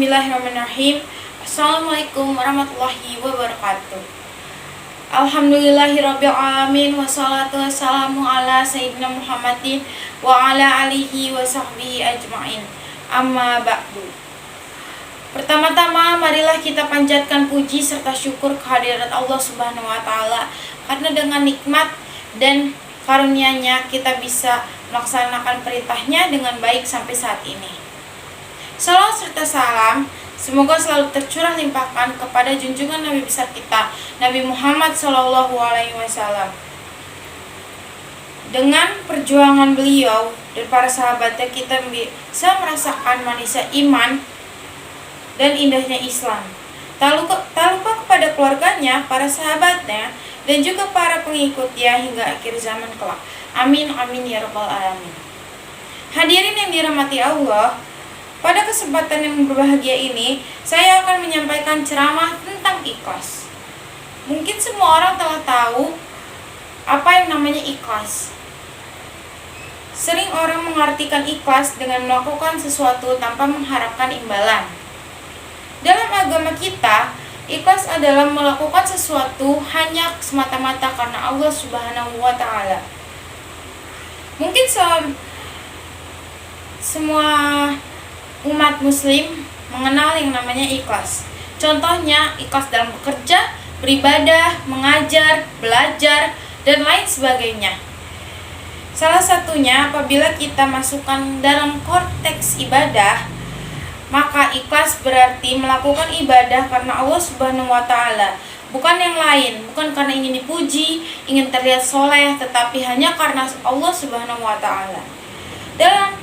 Bismillahirrahmanirrahim. Assalamualaikum warahmatullahi wabarakatuh. Alhamdulillahirabbil alamin, wassalatu wassalamu ala sayyidina Muhammadin wa ala alihi wa sahbihi ajmain. Amma ba'du. Pertama-tama marilah kita panjatkan puji serta syukur kehadirat Allah Subhanahu wa taala, karena dengan nikmat dan karunia-Nya kita bisa melaksanakan perintahnya dengan baik sampai saat ini. Salawat serta salam semoga selalu tercurah limpahkan kepada junjungan Nabi besar kita, Nabi Muhammad SAW. Dengan perjuangan beliau dan para sahabatnya, kita bisa merasakan manisnya iman dan indahnya Islam. Tak lupa kepada keluarganya, para sahabatnya, dan juga para pengikutnya hingga akhir zaman kelak. Amin amin ya rabbal alamin. Hadirin yang dirahmati Allah, pada kesempatan yang berbahagia ini, saya akan menyampaikan ceramah tentang ikhlas. Mungkin semua orang telah tahu apa yang namanya ikhlas. Sering orang mengartikan ikhlas dengan melakukan sesuatu tanpa mengharapkan imbalan. Dalam agama kita, ikhlas adalah melakukan sesuatu hanya semata-mata karena Allah Subhanahu wa taala. Mungkin semua umat muslim mengenal yang namanya ikhlas. Contohnya ikhlas dalam bekerja, beribadah, mengajar, belajar, dan lain sebagainya. Salah satunya apabila kita masukkan dalam konteks ibadah, maka ikhlas berarti melakukan ibadah karena Allah Subhanahu wa taala, bukan yang lain, bukan karena ingin dipuji, ingin terlihat soleh, tetapi hanya karena Allah Subhanahu wa taala. Dalam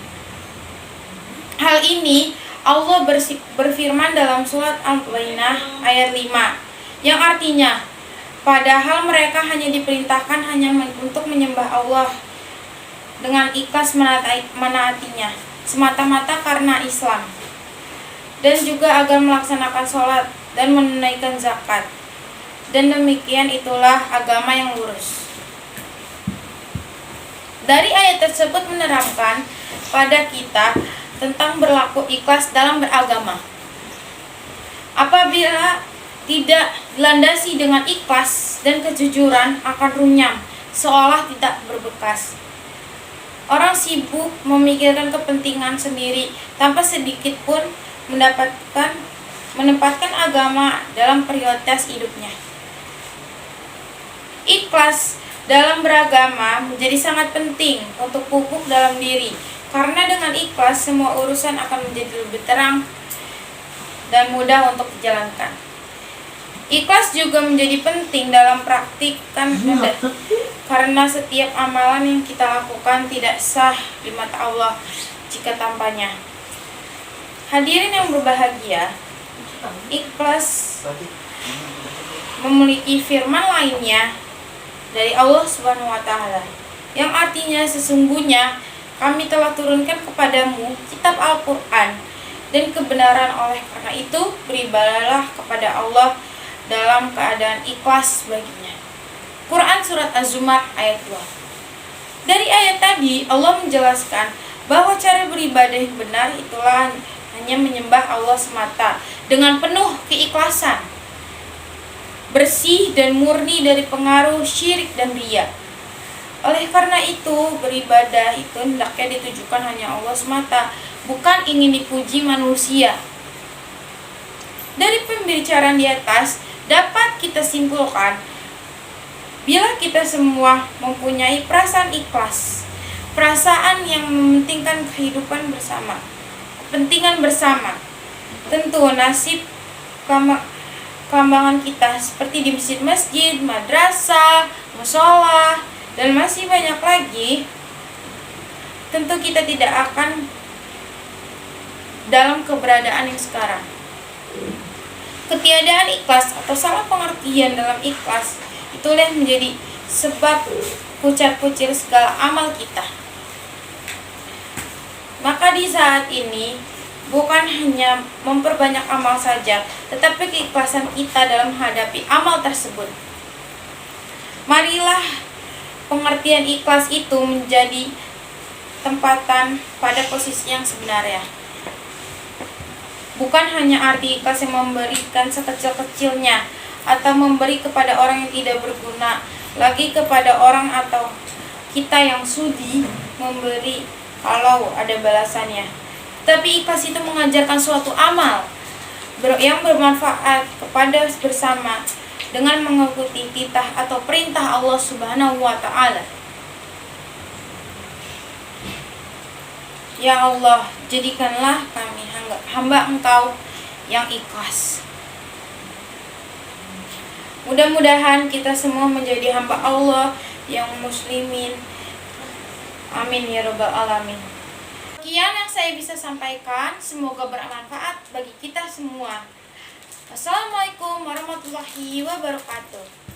hal ini Allah berfirman dalam surat Al-Bayyinah ayat 5, yang artinya, padahal mereka hanya diperintahkan untuk menyembah Allah dengan ikhlas menaatinya semata-mata karena Islam, dan juga agar melaksanakan sholat dan menunaikan zakat, dan demikian itulah agama yang lurus. Dari ayat tersebut menerapkan pada kita tentang berlaku ikhlas dalam beragama. Apabila tidak dilandasi dengan ikhlas dan kejujuran, akan runyam, seolah tidak berbekas. Orang sibuk memikirkan kepentingan sendiri tanpa sedikit pun menempatkan agama dalam prioritas hidupnya. Ikhlas dalam beragama menjadi sangat penting untuk pupuk dalam diri, karena dengan ikhlas semua urusan akan menjadi lebih terang dan mudah untuk dijalankan. Ikhlas juga menjadi penting dalam praktikkan karena setiap amalan yang kita lakukan tidak sah di mata Allah jika tanpanya. Hadirin yang berbahagia, ikhlas memiliki firman lainnya dari Allah Subhanahu wa taala, yang artinya sesungguhnya kami telah turunkan kepadamu kitab Al-Quran dan kebenaran, oleh karena itu beribadahlah kepada Allah dalam keadaan ikhlas baginya. Quran Surat Az-Zumar ayat 2. Dari ayat tadi Allah menjelaskan bahwa cara beribadah yang benar itulah hanya menyembah Allah semata dengan penuh keikhlasan, bersih dan murni dari pengaruh syirik dan riya. Oleh karena itu, beribadah itu hendaknya ditujukan hanya Allah semata, bukan ingin dipuji manusia. Dari pembicaraan di atas dapat kita simpulkan, bila kita semua mempunyai perasaan ikhlas, perasaan yang mementingkan kehidupan bersama, kepentingan bersama, tentu nasib keambangan kita seperti di masjid, madrasah, mushola, dan masih banyak lagi, tentu kita tidak akan dalam keberadaan yang sekarang. Ketiadaan ikhlas atau salah pengertian dalam ikhlas itulah yang menjadi sebab pucat-pucil segala amal kita. Maka di saat ini bukan hanya memperbanyak amal saja, tetapi keikhlasan kita dalam menghadapi amal tersebut. Marilah pengertian ikhlas itu menjadi tempatan pada posisi yang sebenarnya. Bukan hanya arti ikhlas yang memberikan sekecil-kecilnya atau memberi kepada orang yang tidak berguna, lagi kepada orang atau kita yang sudi memberi kalau ada balasannya. Tapi ikhlas itu mengajarkan suatu amal yang bermanfaat kepada bersama dengan mengikuti titah atau perintah Allah Subhanahu wa taala. Ya Allah, jadikanlah kami hamba Engkau yang ikhlas. Mudah-mudahan kita semua menjadi hamba Allah yang muslimin. Amin ya rabbal alamin. Sekian yang saya bisa sampaikan, semoga bermanfaat bagi kita semua. Wassalamualaikum warahmatullahi wabarakatuh.